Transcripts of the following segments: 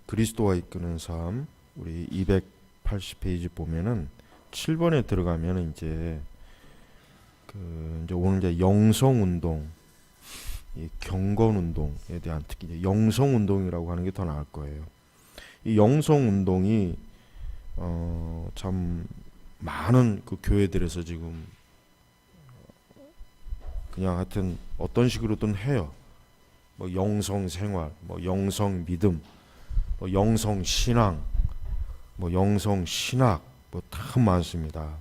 그리스도가 이끄는 삶, 우리 280페이지 보면은 7번에 들어가면은 이제 오늘 이제 영성 운동, 이 경건 운동에 대한 특히 이제 영성 운동이라고 하는 게 더 나을 거예요. 이 영성 운동이 참 많은 그 교회들에서 지금 그냥 하여튼 어떤 식으로든 해요. 뭐 영성 생활, 뭐 영성 믿음, 뭐 영성 신앙, 뭐 영성 신학, 뭐 다 많습니다.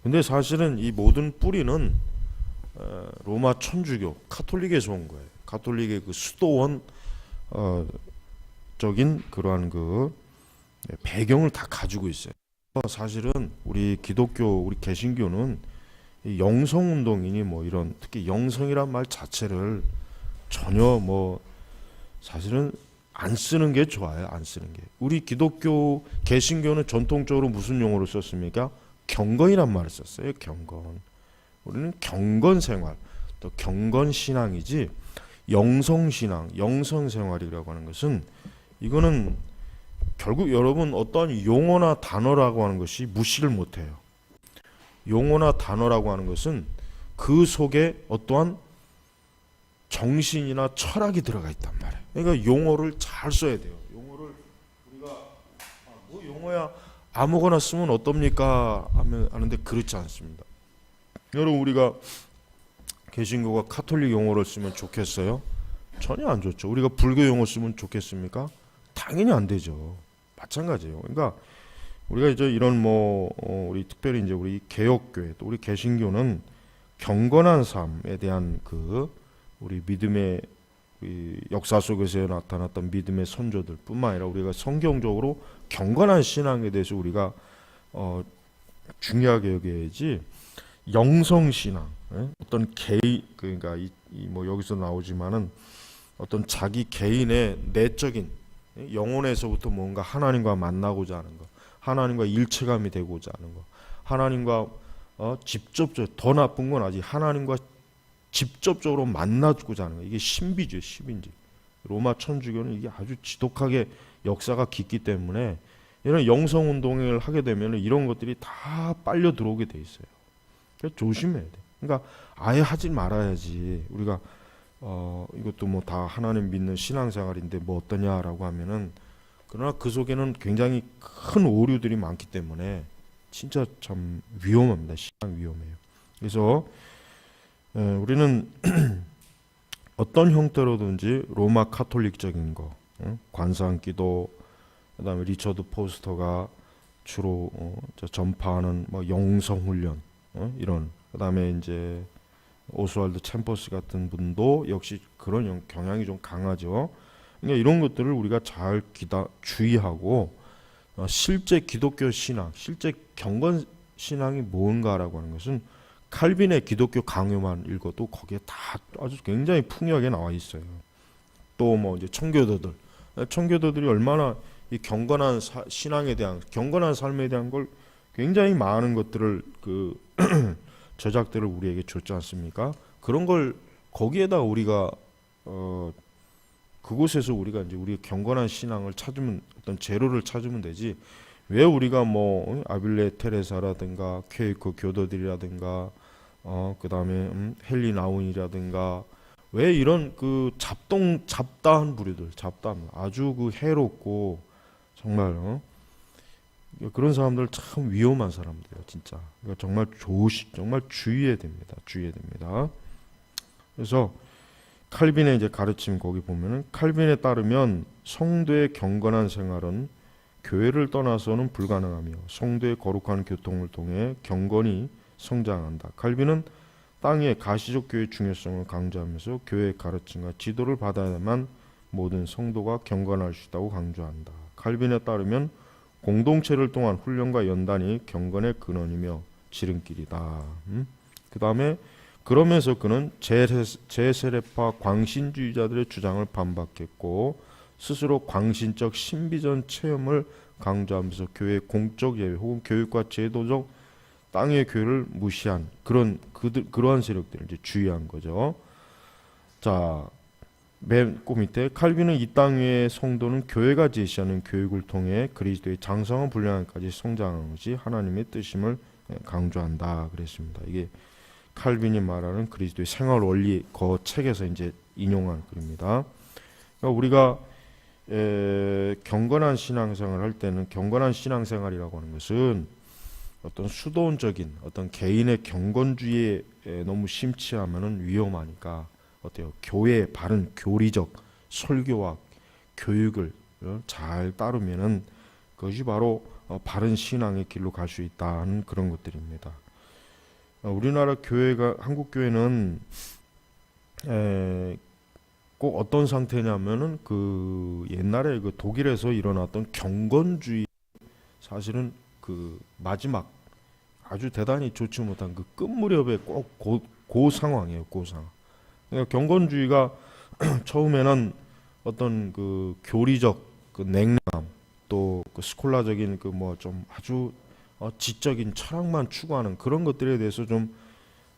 근데 사실은 이 모든 뿌리는 로마 천주교 카톨릭에서 온 거예요. 카톨릭의 그 수도원 적인 그러한 그 배경을 다 가지고 있어요. 사실은 우리 기독교, 우리 개신교는 이 영성 운동이니 뭐 이런 특히 영성이란 말 자체를 전혀 뭐 사실은 안 쓰는 게 좋아요. 안 쓰는 게. 우리 기독교 개신교는 전통적으로 무슨 용어를 썼습니까? 경건이란 말을 썼어요. 경건. 우리는 경건 생활, 또 경건 신앙이지 영성 신앙, 영성 생활이라고 하는 것은 이거는 결국 여러분 어떠한 용어나 단어라고 하는 것이 무시를 못 해요. 용어나 단어라고 하는 것은 그 속에 어떠한 정신이나 철학이 들어가 있단 말이에요. 그러니까 용어를 잘 써야 돼요. 용어를 우리가 뭐 용어야 아무거나 쓰면 어떻습니까? 하는데 그렇지 않습니다. 여러분 우리가 개신교가 카톨릭 용어를 쓰면 좋겠어요? 전혀 안 좋죠. 우리가 불교 용어 쓰면 좋겠습니까? 당연히 안 되죠. 마찬가지예요. 그러니까 우리가 이제 이런 우리 특별히 이제 우리 개혁교회 또 우리 개신교는 경건한 삶에 대한 그 우리 믿음의 우리 역사 속에서 나타났던 믿음의 선조들뿐만 아니라 우리가 성경적으로 경건한 신앙에 대해서 우리가 중요하게 여겨야지. 영성 신앙, 어떤 개인 그러니까 뭐 여기서 나오지만은 어떤 자기 개인의 내적인 영혼에서부터 뭔가 하나님과 만나고자 하는 거, 하나님과 일체감이 되고자 하는 거, 하나님과 직접적으로 더 나쁜 건 아직 하나님과 직접적으로 만나고자 하는 거. 이게 신비죠, 신비인지. 로마 천주교는 이게 아주 지독하게 역사가 깊기 때문에 이런 영성 운동을 하게 되면 이런 것들이 다 빨려 들어오게 돼 있어요. 그래서 조심해야 돼. 그러니까 아예 하지 말아야지. 우리가 이것도 뭐 다 하나님 믿는 신앙생활인데 뭐 어떠냐라고 하면은 그러나 그 속에는 굉장히 큰 오류들이 많기 때문에 진짜 참 위험합니다. 신앙 위험해요. 그래서 우리는 어떤 형태로든지 로마 카톨릭적인 거, 관상기도, 그다음에 리처드 포스터가 주로 전파하는 뭐 영성훈련, 이런, 그다음에 이제 오스왈드 챔버스 같은 분도 역시 그런 경향이 좀 강하죠. 그러니까 이런 것들을 우리가 잘 주의하고 실제 기독교 신앙, 실제 경건 신앙이 뭔가라고 하는 것은 칼빈의 기독교 강요만 읽어도 거기에 다 아주 굉장히 풍요하게 나와 있어요. 또 뭐 이제 청교도들이 얼마나 이 경건한 신앙에 대한 경건한 삶에 대한 걸 굉장히 많은 것들을 그 저작들을 우리에게 줬지 않습니까? 그런 걸 거기에다 우리가 그곳에서 우리가 이제 우리의 경건한 신앙을 찾으면 어떤 재료를 찾으면 되지. 왜 우리가 뭐 아빌레 테레사라든가 퀘이커 교도들이라든가 그다음에 헨리 나운이라든가 왜 이런 그 잡다한 부류들 아주 그 해롭고 정말 그런 사람들 참 위험한 사람들이에요, 진짜. 그러니까 정말 주의해야 됩니다. 주의해야 됩니다. 그래서 칼빈의 이제 가르침 거기 보면은 칼빈에 따르면 성도의 경건한 생활은 교회를 떠나서는 불가능하며 성도의 거룩한 교통을 통해 경건이 성장한다. 칼빈은 땅의 가시적 교회의 중요성을 강조하면서 교회의 가르침과 지도를 받아야만 모든 성도가 경건할 수 있다고 강조한다. 칼빈에 따르면 공동체를 통한 훈련과 연단이 경건의 근원이며 지름길이다. 그 다음에 그러면서 그는 제세례파 광신주의자들의 주장을 반박했고 스스로 광신적 신비전 체험을 강조하면서 교회의 공적 예배 혹은 교육과 제도적 땅의 교회를 무시한 그러한 세력들을 이제 주의한 거죠. 자, 맨 밑에 칼빈은 이 땅 위의 성도는 교회가 제시하는 교육을 통해 그리스도의 장성한 분량까지 성장하는 것이 하나님의 뜻임을 강조한다 그랬습니다. 이게 칼빈이 말하는 그리스도의 생활 원리 그 책에서 이제 인용한 글입니다. 그러니까 우리가 경건한 신앙생활을 할 때는 경건한 신앙생활이라고 하는 것은 어떤 수도원적인 어떤 개인의 경건주의에 너무 심취하면은 위험하니까 어때요? 교회의 바른 교리적 설교와 교육을 잘 따르면은 그것이 바로 바른 신앙의 길로 갈 수 있다는 그런 것들입니다. 우리나라 교회가 한국 교회는 꼭 어떤 상태냐면은 그 옛날에 그 독일에서 일어났던 경건주의 사실은 그 마지막 아주 대단히 좋지 못한 그 끝 무렵에 꼭 그 상황이에요. 그 상황. 그러니까 경건주의가 처음에는 어떤 그 교리적 그 냉랭함 또 그 스콜라적인 그 뭐 좀 아주 지적인 철학만 추구하는 그런 것들에 대해서 좀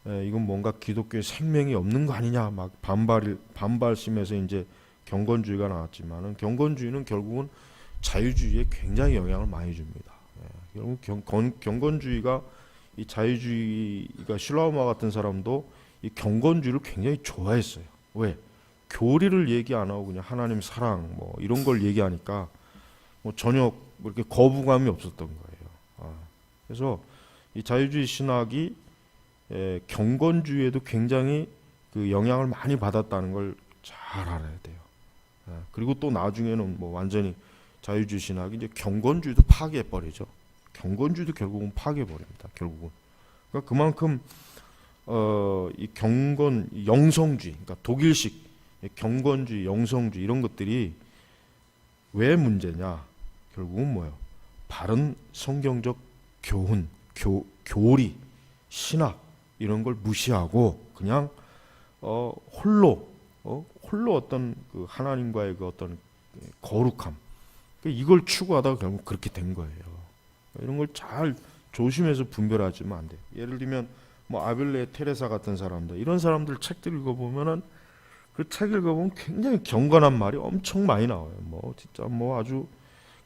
이건 뭔가 기독교의 생명이 없는 거 아니냐 막 반발심에서 이제 경건주의가 나왔지만은 경건주의는 결국은 자유주의에 굉장히 영향을 많이 줍니다. 결국 경건주의가 이 자유주의가 실라우마 같은 사람도 이 경건주의를 굉장히 좋아했어요. 왜? 교리를 얘기 안 하고 그냥 하나님 사랑 뭐 이런 걸 얘기하니까 뭐 전혀 그렇게 거부감이 없었던 거예요. 그래서 이 자유주의 신학이 경건주의에도 굉장히 그 영향을 많이 받았다는 걸 잘 알아야 돼요. 그리고 또 나중에는 뭐 완전히 자유주의 신학이 이제 경건주의도 파괴해 버리죠. 경건주의도 결국은 파괴해 버립니다. 결국은 그러니까 그만큼 이 경건 영성주의, 그러니까 독일식 경건주의, 영성주의 이런 것들이 왜 문제냐? 결국은 뭐예요? 바른 성경적 교훈, 교리, 신학 이런 걸 무시하고 그냥 홀로 어떤 그 하나님과의 그 어떤 거룩함 이걸 추구하다가 결국 그렇게 된 거예요. 이런 걸 잘 조심해서 분별하지면 안 돼요. 예를 들면 뭐 아빌레 테레사 같은 사람들 이런 사람들 책들 읽어보면은 그 책 읽어보면 굉장히 경건한 말이 엄청 많이 나와요. 뭐 진짜 뭐 아주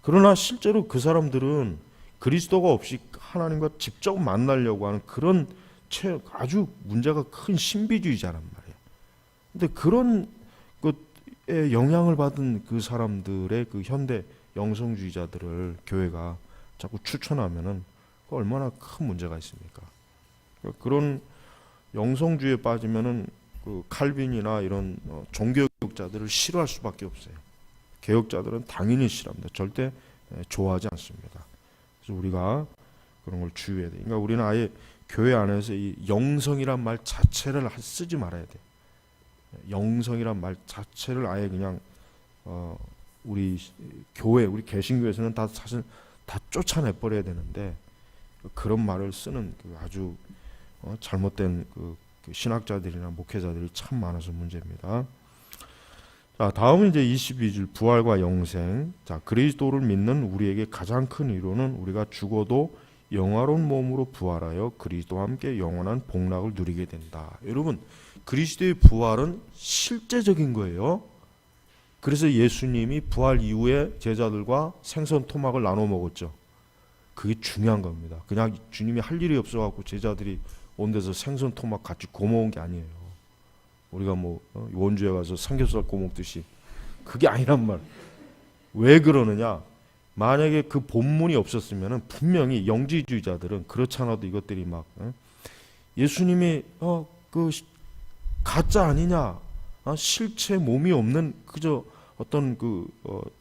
그러나 실제로 그 사람들은 그리스도가 없이 하나님과 직접 만나려고 하는 그런 아주 문제가 큰 신비주의자란 말이에요. 근데 그런 것에 영향을 받은 그 사람들의 그 현대 영성주의자들을 교회가 자꾸 추천하면은 얼마나 큰 문제가 있습니까? 그런 영성주의에 빠지면은 그 칼빈이나 이런 종교개혁자들을 싫어할 수밖에 없어요. 개혁자들은 당연히 싫어합니다. 절대 좋아하지 않습니다. 그래서 우리가 그런 걸 주의해야 돼. 그러니까 우리는 아예 교회 안에서 이 영성이란 말 자체를 쓰지 말아야 돼. 영성이란 말 자체를 아예 그냥 우리 교회, 우리 개신교에서는 다 사실 다 쫓아내 버려야 되는데 그런 말을 쓰는 그 아주 잘못된 그 신학자들이나 목회자들이 참 많아서 문제입니다. 자, 다음은 이제 22절 부활과 영생. 자, 그리스도를 믿는 우리에게 가장 큰 위로는 우리가 죽어도 영화로운 몸으로 부활하여 그리스도와 함께 영원한 복락을 누리게 된다. 여러분, 그리스도의 부활은 실제적인 거예요. 그래서 예수님이 부활 이후에 제자들과 생선 토막을 나눠 먹었죠. 그게 중요한 겁니다. 그냥 주님이 할 일이 없어갖고 제자들이 온 데서 생선 토막 같이 구워 먹은 게 아니에요. 우리가 뭐 원주에 가서 삼겹살 구워 먹듯이 그게 아니란 말. 왜 그러느냐? 만약에 그 본문이 없었으면 분명히 영지주의자들은 그렇지 않아도 이것들이 막 예수님이 그 가짜 아니냐? 실체 몸이 없는 그저 어떤 그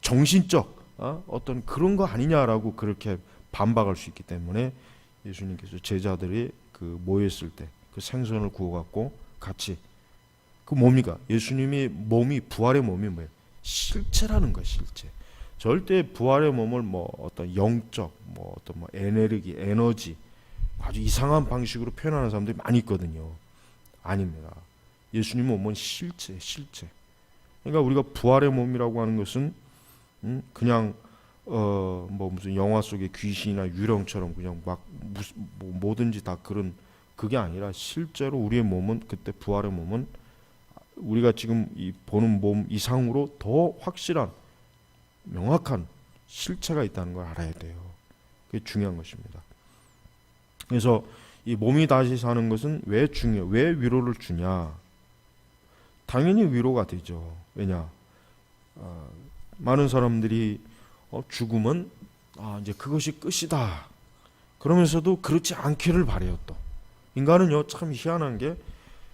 정신적 어떤 그런 거 아니냐라고 그렇게 반박할 수 있기 때문에 예수님께서 제자들이 그 모였을 때 그 생선을 구워 갖고 같이 그 뭡니까? 예수님이 몸이 부활의 몸이 뭐예요? 실체라는 거예요, 실체. 절대 부활의 몸을 뭐 어떤 영적, 뭐 어떤 뭐 에너지 아주 이상한 방식으로 표현하는 사람들이 많이 있거든요. 아닙니다. 예수님 몸은 실체. 그러니까 우리가 부활의 몸이라고 하는 것은 그냥 뭐 무슨 영화 속의 귀신이나 유령처럼 그냥 막 뭐든지 다 그런 그게 아니라 실제로 우리의 몸은 그때 부활의 몸은 우리가 지금 이 보는 몸 이상으로 더 확실한 명확한 실체가 있다는 걸 알아야 돼요. 그게 중요한 것입니다. 그래서 이 몸이 다시 사는 것은 왜 중요해? 왜 위로를 주냐? 당연히 위로가 되죠. 왜냐? 많은 사람들이 죽음은 이제 그것이 끝이다. 그러면서도 그렇지 않기를 바래요. 또 인간은요 참 희한한 게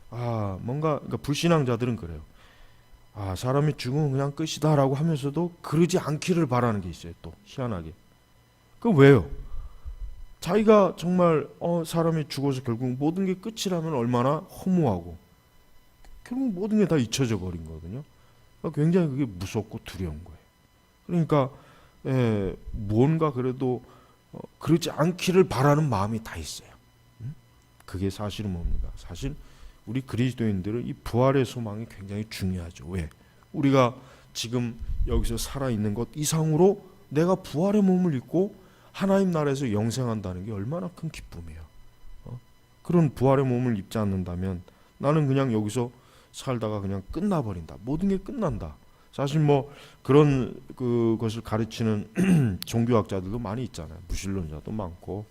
뭔가 그러니까 불신앙자들은 그래요. 사람이 죽으면 그냥 끝이다라고 하면서도 그러지 않기를 바라는 게 있어요. 또 희한하게. 그 왜요? 자기가 정말 사람이 죽어서 결국 모든 게 끝이라면 얼마나 허무하고 결국 모든 게 다 잊혀져 버린 거거든요. 그러니까 굉장히 그게 무섭고 두려운 거예요. 그러니까 무언가 그래도 그러지 않기를 바라는 마음이 다 있어요. 그게 사실은 뭡니까? 사실 우리 그리스도인들은 이 부활의 소망이 굉장히 중요하죠. 왜? 우리가 지금 여기서 살아있는 것 이상으로 내가 부활의 몸을 입고 하나님 나라에서 영생한다는 게 얼마나 큰 기쁨이에요. 그런 부활의 몸을 입지 않는다면 나는 그냥 여기서 살다가 그냥 끝나버린다. 모든 게 끝난다. 사실 뭐 그런 그것을 가르치는 종교학자들도 많이 있잖아요. 무신론자도 많고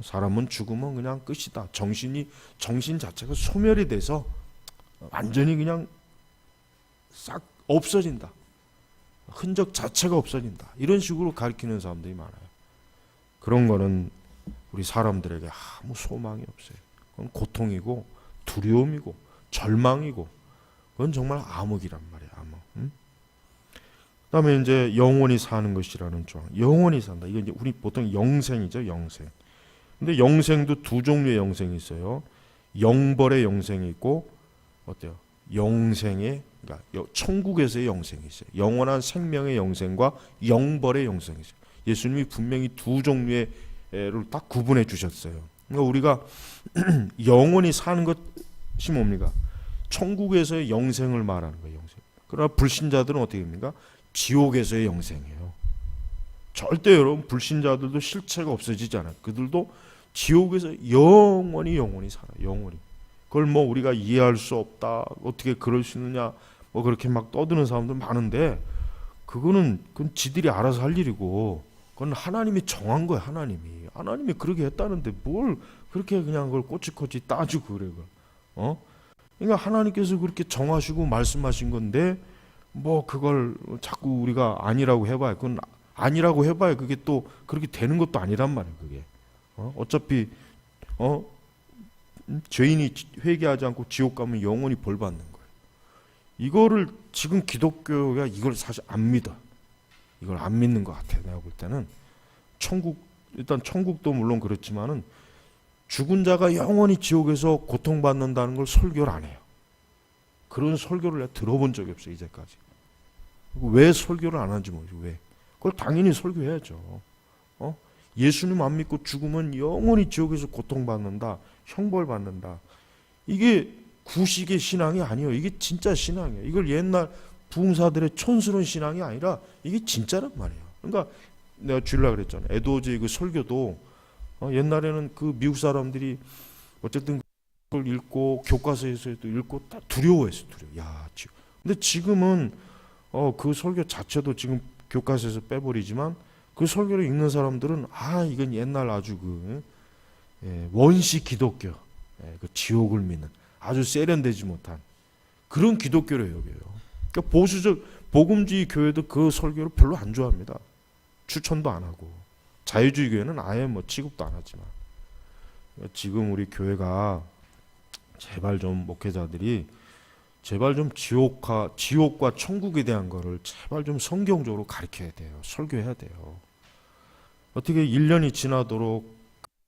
사람은 죽으면 그냥 끝이다. 정신 자체가 소멸이 돼서 완전히 그냥 싹 없어진다. 흔적 자체가 없어진다. 이런 식으로 가르치는 사람들이 많아요. 그런 거는 우리 사람들에게 아무 소망이 없어요. 그건 고통이고 두려움이고 절망이고 그건 정말 암흑이란 말이에요. 암흑. 그다음에 이제 영원히 사는 것이라는 조항. 영원히 산다. 이게 이제 우리 보통 영생이죠, 영생. 근데 영생도 두 종류의 영생이 있어요. 영벌의 영생이 있고 어때요? 영생의 그러니까 천국에서의 영생이 있어요. 영원한 생명의 영생과 영벌의 영생이 있어요. 예수님이 분명히 두 종류의 를 딱 구분해 주셨어요. 그러니까 우리가 영원히 사는 것이 뭡니까? 천국에서의 영생을 말하는 거예요. 영생. 그러나 불신자들은 어떻게 됩니까? 지옥에서의 영생이에요. 절대 여러분 불신자들도 실체가 없어지지 않아요. 그들도 지옥에서 영원히 살아요. 영원히. 그걸 뭐 우리가 이해할 수 없다. 어떻게 그럴 수 있느냐. 뭐 그렇게 막 떠드는 사람들 많은데 그건 지들이 알아서 할 일이고 그건 하나님이 정한 거예요. 하나님이 그렇게 했다는데 뭘 그렇게 그냥 그걸 꼬치꼬치 따지고 그래. 그러니까 하나님께서 그렇게 정하시고 말씀하신 건데 뭐 그걸 자꾸 우리가 아니라고 해봐요. 그건 아니라고 해봐요. 그게 또 그렇게 되는 것도 아니란 말이에요. 그게 어차피 죄인이 회개하지 않고 지옥 가면 영원히 벌 받는 거예요. 이거를 지금 기독교가 이걸 사실 안 믿어. 이걸 안 믿는 것 같아요. 내가 볼 때는 일단 천국도 물론 그렇지만은 죽은 자가 영원히 지옥에서 고통받는다는 걸 설교를 안 해요. 그런 설교를 내가 들어본 적이 없어요. 이제까지. 왜 설교를 안 하는지 모르죠. 왜? 그걸 당연히 설교해야죠. 예수님 안 믿고 죽으면 영원히 지옥에서 고통받는다. 형벌받는다. 이게 구식의 신앙이 아니에요. 이게 진짜 신앙이에요. 이걸 옛날 부흥사들의 촌스러운 신앙이 아니라 이게 진짜란 말이에요. 그러니까 내가 주려고 그랬잖아요. 에드워즈의 그 설교도 옛날에는 그 미국 사람들이 어쨌든 그걸 읽고 교과서에서도 읽고 다 두려워했어요. 근데 지금은 그 설교 자체도 지금 교과서에서 빼버리지만 그 설교를 읽는 사람들은 이건 옛날 아주 원시 기독교, 그 지옥을 믿는 아주 세련되지 못한 그런 기독교를 여겨요. 그러니까 보수적 복음주의 교회도 그 설교를 별로 안 좋아합니다. 추천도 안 하고 자유주의 교회는 아예 뭐 취급도 안 하지만 지금 우리 교회가 제발 좀 목회자들이 제발 좀 지옥과 천국에 대한 거를 제발 좀 성경적으로 가르쳐야 돼요. 설교해야 돼요. 어떻게 1년이 지나도록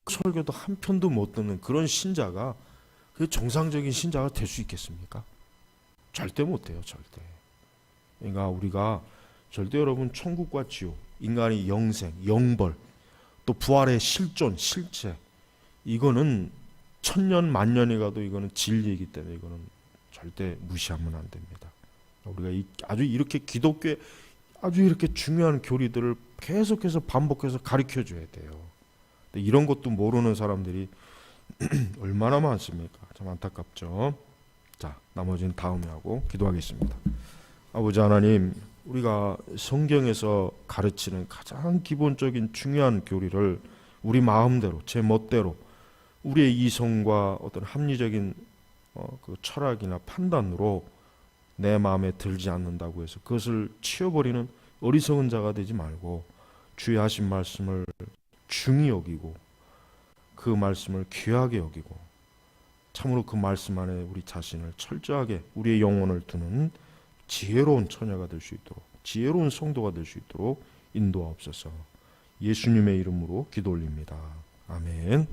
설교도 한 편도 못 듣는 그런 신자가 그 정상적인 신자가 될 수 있겠습니까? 절대 못 돼요. 절대. 그러니까 우리가 절대 여러분 천국과 지옥, 인간의 영생, 영벌, 또 부활의 실존, 실체 이거는 천년 만년이 가도 이거는 진리이기 때문에 이거는 절대 무시하면 안 됩니다. 우리가 아주 이렇게 기독교에 아주 이렇게 중요한 교리들을 계속해서 반복해서 가르쳐 줘야 돼요. 근데 이런 것도 모르는 사람들이 얼마나 많습니까? 참 안타깝죠. 자, 나머지는 다음에 하고 기도하겠습니다. 아버지 하나님, 우리가 성경에서 가르치는 가장 기본적인 중요한 교리를 우리 마음대로, 제 멋대로, 우리의 이성과 어떤 합리적인 그 철학이나 판단으로 내 마음에 들지 않는다고 해서 그것을 치워버리는 어리석은 자가 되지 말고, 주의 하신 말씀을 중히 여기고 그 말씀을 귀하게 여기고 참으로 그 말씀 안에 우리 자신을 철저하게, 우리의 영혼을 두는 지혜로운 처녀가 될 수 있도록, 지혜로운 성도가 될 수 있도록 인도하옵소서. 예수님의 이름으로 기도 올립니다. 아멘.